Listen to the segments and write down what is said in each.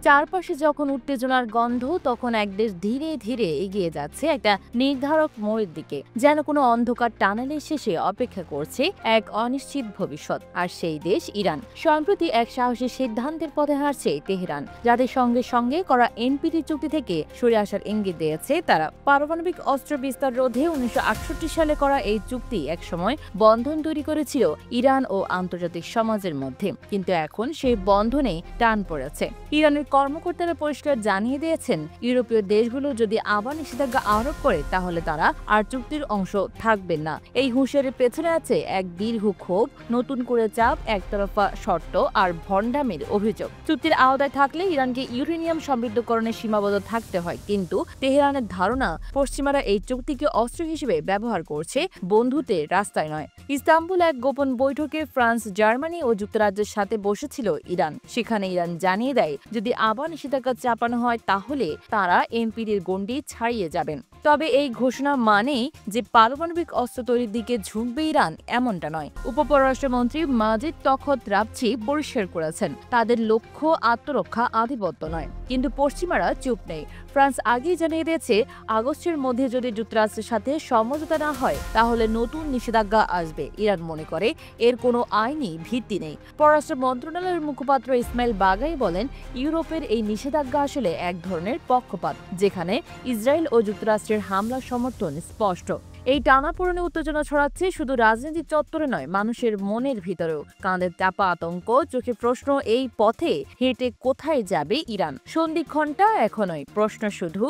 চারপাশে যখন উত্তেজনার গন্ধ, তখন এক দেশ ধীরে ধীরে এগিয়ে যাচ্ছে একটা নির্ধারক মোড়ের দিকে, যেন কোনো অন্ধকার টানেলের শেষে অপেক্ষা করছে এক অনিশ্চিত ভবিষ্যৎ। আর সেই দেশ ইরান। সম্প্রতি এক সাহসী সিদ্ধান্তের পথে হাঁটছে তেহরান, যাদের সঙ্গে সঙ্গে করা এনপিটি চুক্তি থেকে সরে আসার ইঙ্গিত দিয়েছে তারা। পারমাণবিক অস্ত্র বিস্তার রোধে 1968 সালে করা এই চুক্তি একসময় বন্ধন তৈরি করেছিল ইরান ও আন্তর্জাতিক সমাজের মধ্যে, কিন্তু এখন সেই বন্ধনে টান পড়েছে। ইরানের কর্মকর্তারা পরিষ্কার জানিয়ে দিয়েছেন, ইউরোপীয় দেশগুলো যদি আবার নিষেধাজ্ঞা আরোপ করে তাহলে তারা আর চুক্তির অংশ থাকবেন না। এই হুঁশিয়ারির পেছনে আছে এক দীর্ঘ ক্ষোভ, নতুন করে চাপ, একতরফা শর্ত আর ভণ্ডামির অভিযোগ। চুক্তির আওতায় থাকলে ইরানকে ইউরেনিয়াম সমৃদ্ধকরণে সীমাবদ্ধ থাকতে হয়, কিন্তু তেহরানের ধারণা পশ্চিমারা এই চুক্তিকে অস্ত্র হিসেবে ব্যবহার করছে, বন্ধুত্বের রাস্তায় নয়। ইস্তাম্বুল এক গোপন বৈঠকে ফ্রান্স, জার্মানি ও যুক্তরাজ্যের সাথে বসেছিল ইরান। সেখানে ইরান জানিয়ে দেয়, যদি আবার নিষেধাজ্ঞা চাপানো হয় তাহলে তারা এনপিটির গণ্ডি ছাড়িয়ে যাবেন। তবে এই ঘোষণা মানেই যে পারমাণবিক অস্ত্র তৈরির দিকে ঝুঁকবে ইরান, এমনটা নয়। উপপররাষ্ট্রমন্ত্রী মাজিদ তখত রাবচি পরিষ্কার করেছেন, তাদের লক্ষ্য আত্মরক্ষা, আধিপত্য নয়। কিন্তু পশ্চিমারা চুপ নেই। ফ্রান্স আগেই জানিয়ে দিয়েছে, আগস্টের মধ্যে যদি যুক্তরাষ্ট্রের সাথে সমঝোতা না হয় তাহলে নতুন নিষেধাজ্ঞা আসবে। ইরান মনে করে এর কোনো আইনি ভিত্তি নেই। পররাষ্ট্র মন্ত্রণালয়ের মুখপাত্র ইসমাইল বাগাই বলেন, ইউরোপের এই নিষেধাজ্ঞা আসলে এক ধরনের পক্ষপাত, যেখানে ইসরায়েল ও যুক্তরাষ্ট্রের হামলার সমর্থন স্পষ্ট। এই টানাপোড়েনে উত্তেজনা ছড়াচ্ছে শুধু রাজনৈতিক চত্বরে নয়, মানুষের মনের ভিতরেও। কাঁধে চাপা আতঙ্ক, চোখে প্রশ্ন, এই পথে হেঁটে কোথায় যাবে ইরান? সন্ধিক্ষণটা এখনই। প্রশ্ন শুধু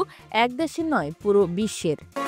এক দেশের নয়, পুরো বিশ্বের।